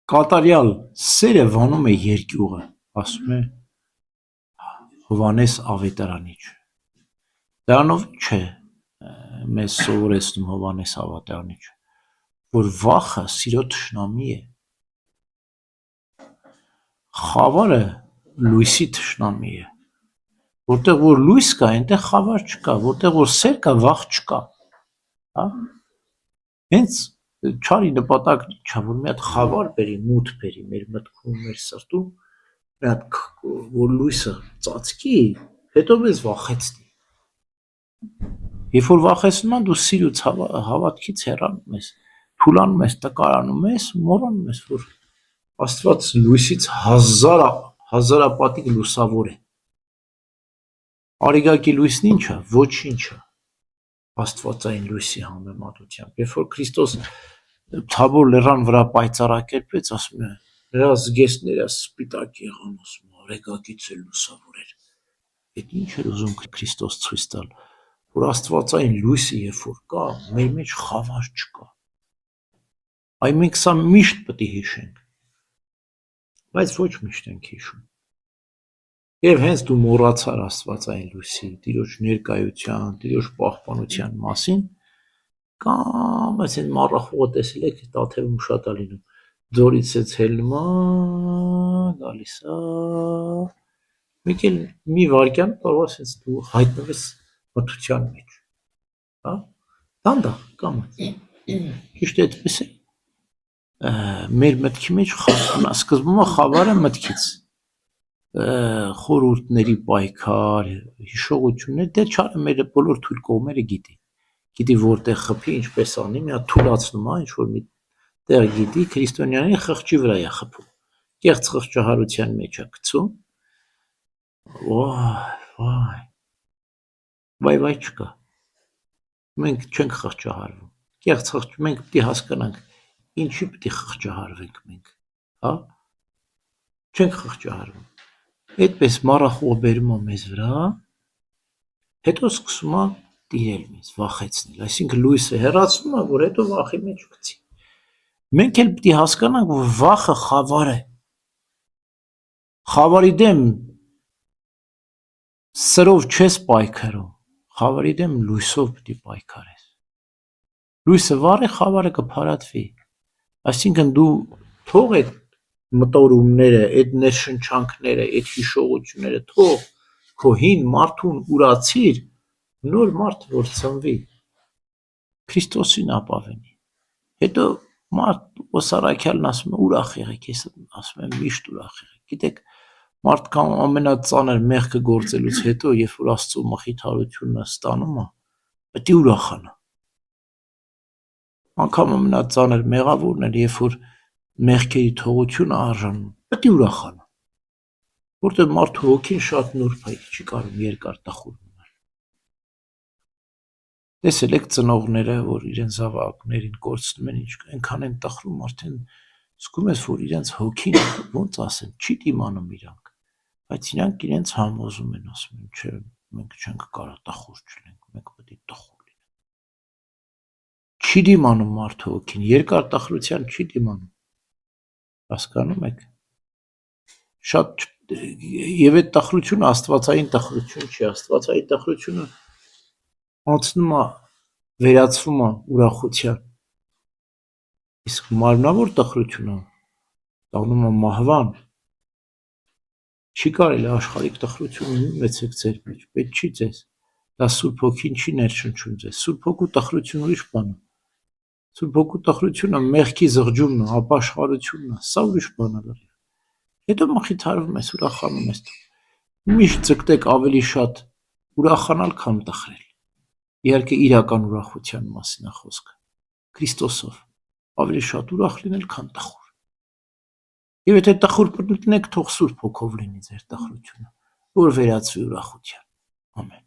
կատարյալ սերը վանում է երկյուղը, ասում է Հովանես Ավետարանիչ։ Դրանով չէ մեզ սովորեցնում Հովանես Ավետարանիչը, որ վախը սիրո թշնամի է, խավարը լույսի թշնամի է, որտեղ որ լույս կա, այնտեղ խավար չկա, որտեղ որ սեր կա, վախ չկա, հա։ Հենց չարի նպատակն ինչա, որ մի հատ խավար բերի, մութ բերի մեր մտքում, մեր սրտում, մի հատ որ լույսը ծածկի, հետո մեզ վախեցնի։ Երբ որ վախեցնում են, դու սիրուց հավատքից հեռանում ես, թուլանում ես, տկարանում ես, մոռանում ես, որ Աստված լույսից հազարապատիկ լուսավոր է։ Արիգակի լույսն ինչա, ոչինչը Աստվածային լույսի համեմատությամբ։ Երբ որ Քրիստոս Թաբոր լեռան վրա պայծառակերպվեց, ասում է, նրա զգեստները սպիտակ եղան, ասում է, արեգակից էլ լուսավոր էր։ Այդ ինչ էր ուզում Քրիստոս ցույց տալ, որ Աստվածային լույսը երբ որ կա, մեր մեջ խավար չկա։ Այ մենք սա միշտ պետք է հիշենք, բայց ոչ միշտ ենք հիշում։ Եվ հենց դու մոռացար Աստվածային լույսի, Տիրոջ ներկայության, Տիրոջ պահպանության մասին, կամ այս այն մառախուղը տեսել եք, Տաթևում շատ է լինում, ձորից է ցելնում, գալիս է, մեկ էլ մի վայրկյան կարող է ասես դու հայտնվես մթության մեջ, հա, դանդաղ կամաց, ճիշտ այդպես է, մեր մտքի մեջ սկզբում խավարը մտքից, խորհուրդների պայքար, հիշողություններ, դե չարը մեր բոլոր թույլ կողմերը գիտի որտեղ խփի, ինչպես անի, մի հատ թուլացնում է, ինչ որ մի տեղ գիտի, քրիստոնյանի խղճի վրա է խփում, կեղծ խղճահարության մեջ է գցում, վայ չկա, մենք չենք խղճահարվում, կեղծ խղճ, մենք պետք է հասկանանք, ինչի պետք է խղճահարվենք մենք, հա, չենք խղճահարվում, այդպես մառախուղը բերում է մեզ վրա, հետո սկսում է տիրել մեզ, վախեցնել, այսինքն լույսը հեռացնում է, որ հետո վախի մեջ գցի, մենք էլ պետք է հասկանանք, որ վախը խավար է, խավարի դեմ սրով չես պայքարում, խավարի դեմ լույսով պետք է պայքարես, լույսը վառ է, խավարը կփարատվի, այսինքն դու թող այդ մտորումները, այդ ներշնչանքները, այդ հիշողությունները թող քո հին մարդուն ուրացիր, նոր մարդ որ ծնվի, Քրիստոսին ապավենի, հետո մարդ Օսարաքյալն ասում է ուրախ եղեք, ես ասում եմ միշտ ուրախ եղեք, գիտեք, մարդկան ամենածանր մեղքը գործելուց հետո, երբ որ Աստծո մխիթարությունը ստանում է, պետք է ուրախանա, անգամ ամենածանր մեղավորն էր, երբ որ մեղքերի թողությունը արժանում, պետք է ուրախանա, որտեղ մարդու հոգին շատ նուրբ է, չի կարող երկար տխուր մնալ։ Տեսել եք ծնողները, որ իրենց զավակներին կորցնում են, այնքան են տխրում, արդեն զգում ես, որ իրենց հոգին, ոնց ասեմ, չի դիմանում իրանք, բայց իրանք իրենց համոզում են, ասում են, չէ, մենք չենք կարող տխուր չլինենք, մենք պետք է տխուր լինենք։ Չի դիմանում մարդու հոգին, երկար տխրության չի դիմանում։ Հասկանում եք։ Շատ եւ այդ տխրությունը աստվածային տխրություն չի, աստվածային տխրությունը անցնում է, վերածվում է ուրախության։ Իսկ մարմնավոր տխրությունը դառնում է մահվան։ Չի կարելի աշխարհիկ տխրություն ունեցեք ձեր մեջ, պետք չի ձեզ։ Դա Սուրբ Հոգին չի ներշնչում ձեզ։ Սուրբ Հոգու տխրությունը ուրիշ բան է։ Սուրբ Հոգու տխրությունը մեղքի զղջումն է, ապաշխարությունն է, սա ուրիշ բան է։ Հետո մխիթարվում ես, ուրախանում ես։ Միշտ ձգտեք ավելի շատ ուրախանալ, քան տխրել։ Իհարկե իրական ուրախության մասին է խոսքը։ Քրիստոսով ավելի շատ ուրախ լինել, քան տխուր։ Եվ եթե տխուր պտնեք, թող Սուրբ Հոգով լինի ձեր տխրությունը, որ վերածվի ուրախության։ Ամեն։